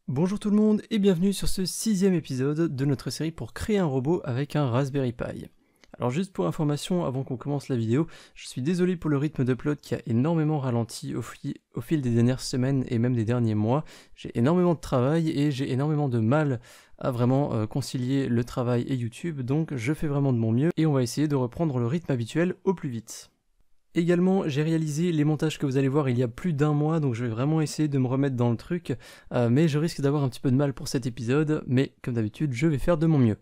Bonjour tout le monde et bienvenue sur ce 6e épisode de notre série pour créer un robot avec un Raspberry Pi. Alors juste pour information avant qu'on commence la vidéo, je suis désolé pour le rythme d'upload qui a énormément ralenti au fil des dernières semaines et même des derniers mois. J'ai énormément de travail et j'ai énormément de mal à vraiment concilier le travail et YouTube, donc je fais vraiment de mon mieux et on va essayer de reprendre le rythme habituel au plus vite. Également, j'ai réalisé les montages que vous allez voir il y a plus d'un mois, donc je vais vraiment essayer de me remettre dans le truc, mais je risque d'avoir un petit peu de mal pour cet épisode, mais comme d'habitude, je vais faire de mon mieux.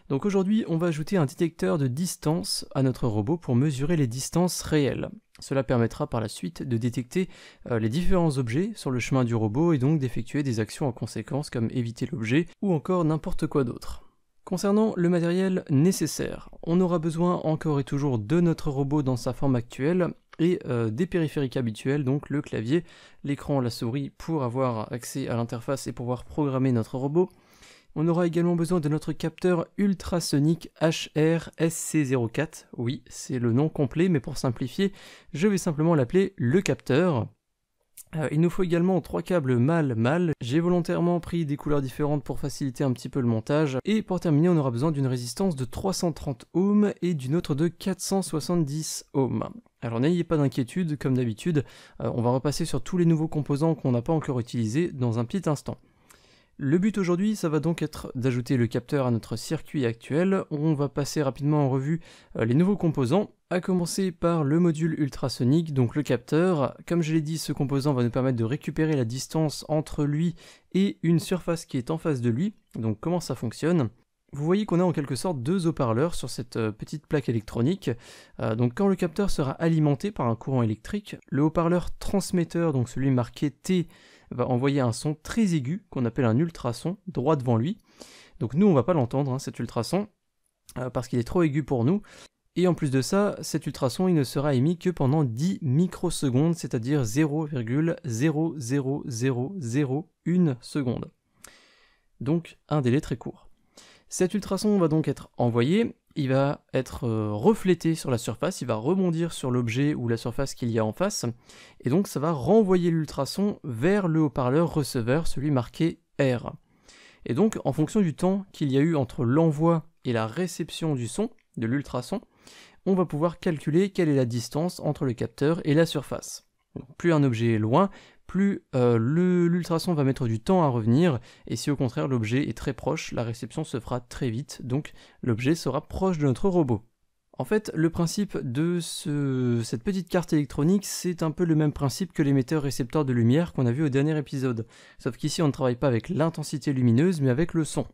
Donc aujourd'hui, on va ajouter un détecteur de distance à notre robot pour mesurer les distances réelles. Cela permettra par la suite de détecter les différents objets sur le chemin du robot et donc d'effectuer des actions en conséquence comme éviter l'objet ou encore n'importe quoi d'autre. Concernant le matériel nécessaire, on aura besoin encore et toujours de notre robot dans sa forme actuelle et des périphériques habituels, donc le clavier, l'écran, la souris pour avoir accès à l'interface et pouvoir programmer notre robot. On aura également besoin de notre capteur ultrasonique HRSC04, oui c'est le nom complet mais pour simplifier je vais simplement l'appeler le capteur. Il nous faut également 3 câbles mâle-mâle, j'ai volontairement pris des couleurs différentes pour faciliter un petit peu le montage, et pour terminer on aura besoin d'une résistance de 330 ohms et d'une autre de 470 ohms. Alors n'ayez pas d'inquiétude, comme d'habitude, on va repasser sur tous les nouveaux composants qu'on n'a pas encore utilisés dans un petit instant. Le but aujourd'hui, ça va donc être d'ajouter le capteur à notre circuit actuel. On va passer rapidement en revue les nouveaux composants, à commencer par le module ultrasonique, donc le capteur. Comme je l'ai dit, ce composant va nous permettre de récupérer la distance entre lui et une surface qui est en face de lui. Donc comment ça fonctionne ? Vous voyez qu'on a en quelque sorte deux haut-parleurs sur cette petite plaque électronique. Donc quand le capteur sera alimenté par un courant électrique, le haut-parleur transmetteur, donc celui marqué T, va envoyer un son très aigu qu'on appelle un ultrason droit devant lui. Donc nous on va pas l'entendre cet ultrason parce qu'il est trop aigu pour nous. Et en plus de ça, cet ultrason il ne sera émis que pendant 10 microsecondes, c'est-à-dire 0,00001 seconde. Donc un délai très court. Cet ultrason va donc être envoyé, il va être reflété sur la surface, il va rebondir sur l'objet ou la surface qu'il y a en face, et donc ça va renvoyer l'ultrason vers le haut-parleur receveur, celui marqué R. Et donc en fonction du temps qu'il y a eu entre l'envoi et la réception du son, de l'ultrason, on va pouvoir calculer quelle est la distance entre le capteur et la surface. Donc, plus un objet est loin, plus l'ultrason va mettre du temps à revenir, et si au contraire l'objet est très proche, la réception se fera très vite, donc l'objet sera proche de notre robot. En fait, le principe de cette petite carte électronique, c'est un peu le même principe que l'émetteur-récepteur de lumière qu'on a vu au dernier épisode, sauf qu'ici on ne travaille pas avec l'intensité lumineuse, mais avec le son.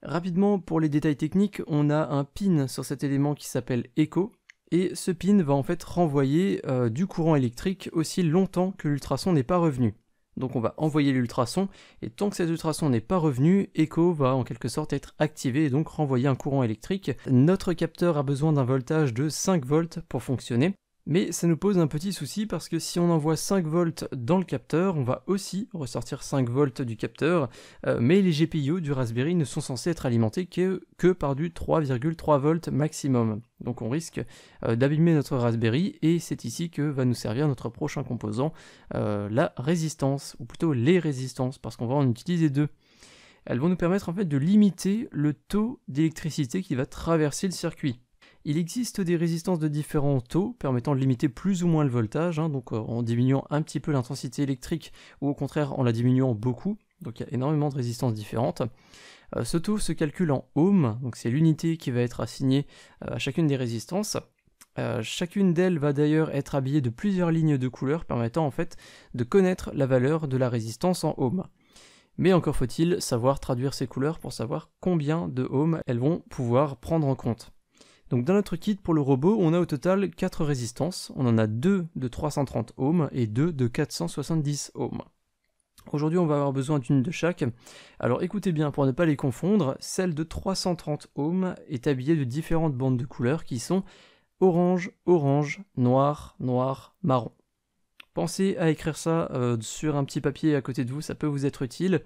Rapidement, pour les détails techniques, on a un pin sur cet élément qui s'appelle Echo, et ce pin va en fait renvoyer du courant électrique aussi longtemps que l'ultrason n'est pas revenu. Donc on va envoyer l'ultrason, et tant que cet ultrason n'est pas revenu, Echo va en quelque sorte être activé et donc renvoyer un courant électrique. Notre capteur a besoin d'un voltage de 5 volts pour fonctionner, mais ça nous pose un petit souci parce que si on envoie 5 volts dans le capteur, on va aussi ressortir 5 volts du capteur, mais les GPIO du Raspberry ne sont censés être alimentés que par du 3,3 volts maximum. Donc on risque d'abîmer notre Raspberry, et c'est ici que va nous servir notre prochain composant, la résistance, ou plutôt les résistances, parce qu'on va en utiliser deux. Elles vont nous permettre en fait de limiter le taux d'électricité qui va traverser le circuit. Il existe des résistances de différents taux permettant de limiter plus ou moins le voltage, donc en diminuant un petit peu l'intensité électrique ou au contraire en la diminuant beaucoup, donc il y a énormément de résistances différentes. Ce taux se calcule en ohms, donc c'est l'unité qui va être assignée à chacune des résistances. Chacune d'elles va d'ailleurs être habillée de plusieurs lignes de couleurs permettant en fait de connaître la valeur de la résistance en ohms. Mais encore faut-il savoir traduire ces couleurs pour savoir combien de ohms elles vont pouvoir prendre en compte. Donc dans notre kit pour le robot, on a au total 4 résistances, on en a 2 de 330 ohms et 2 de 470 ohms. Aujourd'hui on va avoir besoin d'une de chaque, alors écoutez bien pour ne pas les confondre, celle de 330 ohms est habillée de différentes bandes de couleurs qui sont orange, orange, noir, noir, marron. Pensez à écrire ça sur un petit papier à côté de vous, ça peut vous être utile.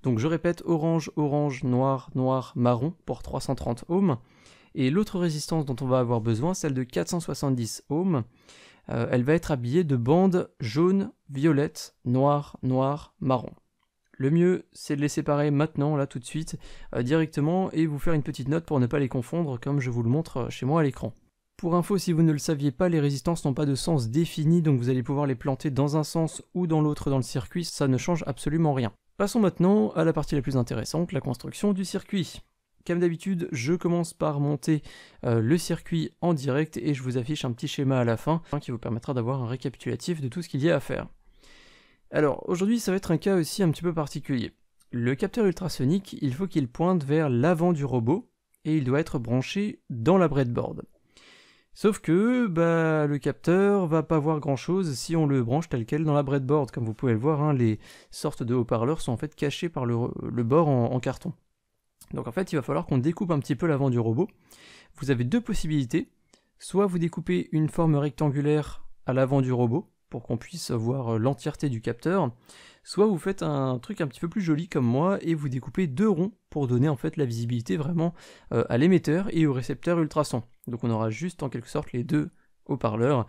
Donc je répète, orange, orange, noir, noir, marron pour 330 ohms. Et l'autre résistance dont on va avoir besoin, celle de 470 ohms, elle va être habillée de bandes jaune, violette, noir, noir, marron. Le mieux, c'est de les séparer maintenant, là tout de suite, directement, et vous faire une petite note pour ne pas les confondre, comme je vous le montre chez moi à l'écran. Pour info, si vous ne le saviez pas, les résistances n'ont pas de sens défini, donc vous allez pouvoir les planter dans un sens ou dans l'autre dans le circuit, ça ne change absolument rien. Passons maintenant à la partie la plus intéressante, la construction du circuit. Comme d'habitude, je commence par monter le circuit en direct et je vous affiche un petit schéma à la fin qui vous permettra d'avoir un récapitulatif de tout ce qu'il y a à faire. Alors, aujourd'hui, ça va être un cas aussi un petit peu particulier. Le capteur ultrasonique, il faut qu'il pointe vers l'avant du robot et il doit être branché dans la breadboard. Sauf que le capteur va pas voir grand chose si on le branche tel quel dans la breadboard. Comme vous pouvez le voir, hein, les sortes de haut-parleurs sont en fait cachés par le bord en carton. Donc en fait il va falloir qu'on découpe un petit peu l'avant du robot. Vous avez deux possibilités. Soit vous découpez une forme rectangulaire à l'avant du robot pour qu'on puisse voir l'entièreté du capteur. Soit vous faites un truc un petit peu plus joli comme moi et vous découpez deux ronds pour donner en fait la visibilité vraiment à l'émetteur et au récepteur ultrason. Donc on aura juste en quelque sorte les deux haut-parleurs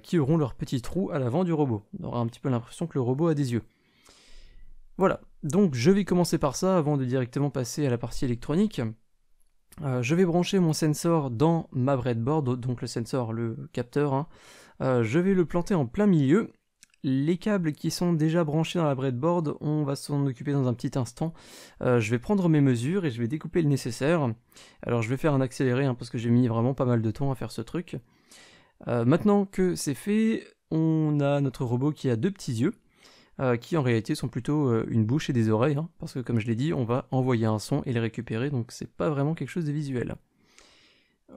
qui auront leur petit trou à l'avant du robot. On aura un petit peu l'impression que le robot a des yeux. Voilà, donc je vais commencer par ça avant de directement passer à la partie électronique. Je vais brancher mon sensor dans ma breadboard, donc le sensor, le capteur, hein. Je vais le planter en plein milieu. Les câbles qui sont déjà branchés dans la breadboard, on va s'en occuper dans un petit instant. Je vais prendre mes mesures et je vais découper le nécessaire. Alors je vais faire un accéléré hein, parce que j'ai mis vraiment pas mal de temps à faire ce truc. Maintenant que c'est fait, on a notre robot qui a deux petits yeux, qui en réalité sont plutôt une bouche et des oreilles, hein, parce que comme je l'ai dit, on va envoyer un son et les récupérer, donc c'est pas vraiment quelque chose de visuel.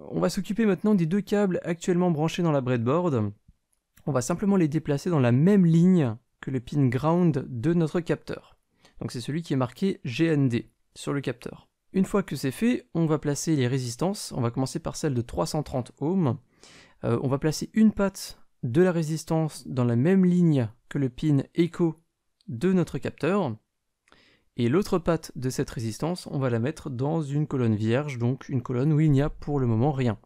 On va s'occuper maintenant des deux câbles actuellement branchés dans la breadboard. On va simplement les déplacer dans la même ligne que le pin ground de notre capteur. Donc c'est celui qui est marqué GND sur le capteur. Une fois que c'est fait, on va placer les résistances. On va commencer par celle de 330 ohms. On va placer une patte de la résistance dans la même ligne que le pin écho de notre capteur. Et l'autre patte de cette résistance, on va la mettre dans une colonne vierge, donc une colonne où il n'y a pour le moment rien.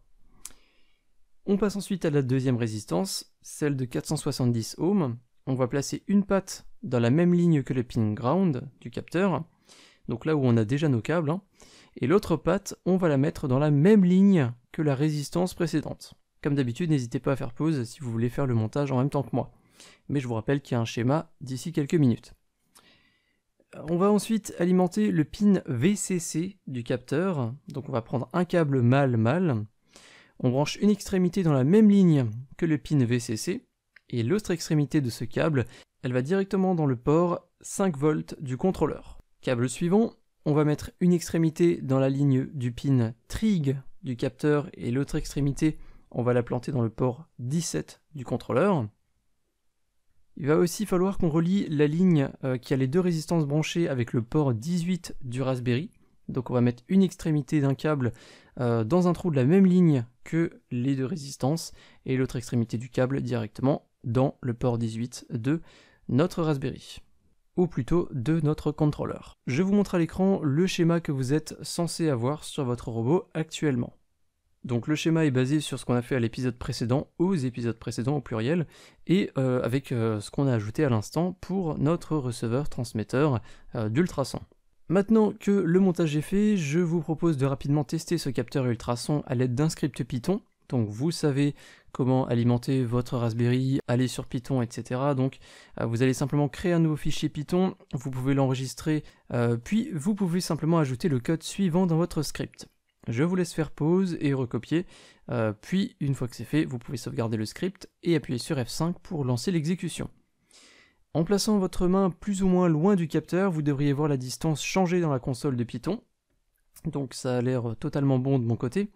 On passe ensuite à la deuxième résistance, celle de 470 ohms. On va placer une patte dans la même ligne que le pin ground du capteur, donc là où on a déjà nos câbles, hein. Et l'autre patte, on va la mettre dans la même ligne que la résistance précédente. Comme d'habitude, n'hésitez pas à faire pause si vous voulez faire le montage en même temps que moi. Mais je vous rappelle qu'il y a un schéma d'ici quelques minutes. On va ensuite alimenter le pin VCC du capteur. Donc on va prendre un câble mâle-mâle. On branche une extrémité dans la même ligne que le pin VCC. Et l'autre extrémité de ce câble, elle va directement dans le port 5 volts du contrôleur. Câble suivant, on va mettre une extrémité dans la ligne du pin Trig du capteur et l'autre extrémité, on va la planter dans le port 17 du contrôleur. Il va aussi falloir qu'on relie la ligne qui a les deux résistances branchées avec le port 18 du Raspberry. Donc on va mettre une extrémité d'un câble dans un trou de la même ligne que les deux résistances et l'autre extrémité du câble directement dans le port 18 de notre Raspberry. Ou plutôt de notre contrôleur. Je vous montre à l'écran le schéma que vous êtes censé avoir sur votre robot actuellement. Donc le schéma est basé sur ce qu'on a fait à l'épisode précédent, aux épisodes précédents au pluriel, et avec ce qu'on a ajouté à l'instant pour notre receveur-transmetteur d'ultrason. Maintenant que le montage est fait, je vous propose de rapidement tester ce capteur ultrason à l'aide d'un script Python. Donc vous savez comment alimenter votre Raspberry, aller sur Python, etc. Donc vous allez simplement créer un nouveau fichier Python, vous pouvez l'enregistrer, puis vous pouvez simplement ajouter le code suivant dans votre script. Je vous laisse faire pause et recopier, puis une fois que c'est fait, vous pouvez sauvegarder le script et appuyer sur F5 pour lancer l'exécution. En plaçant votre main plus ou moins loin du capteur, vous devriez voir la distance changer dans la console de Python. Donc ça a l'air totalement bon de mon côté.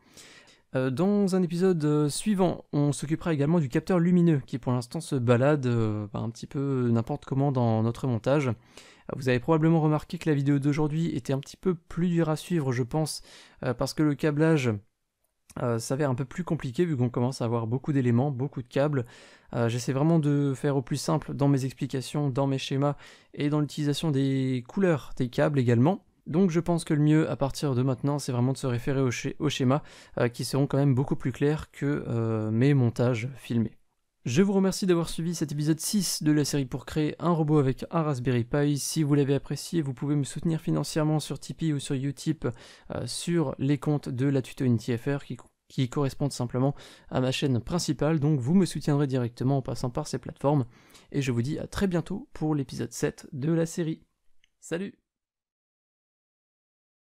Dans un épisode suivant, on s'occupera également du capteur lumineux qui pour l'instant se balade un petit peu n'importe comment dans notre montage. Vous avez probablement remarqué que la vidéo d'aujourd'hui était un petit peu plus dure à suivre, je pense, parce que le câblage s'avère un peu plus compliqué vu qu'on commence à avoir beaucoup d'éléments, beaucoup de câbles. J'essaie vraiment de faire au plus simple dans mes explications, dans mes schémas et dans l'utilisation des couleurs des câbles également. Donc je pense que le mieux à partir de maintenant, c'est vraiment de se référer au schéma qui seront quand même beaucoup plus clairs que mes montages filmés. Je vous remercie d'avoir suivi cet épisode 6 de la série pour créer un robot avec un Raspberry Pi. Si vous l'avez apprécié, vous pouvez me soutenir financièrement sur Tipeee ou sur Utip sur les comptes de la Tuto IntiFR qui correspondent simplement à ma chaîne principale. Donc vous me soutiendrez directement en passant par ces plateformes. Et je vous dis à très bientôt pour l'épisode 7 de la série. Salut!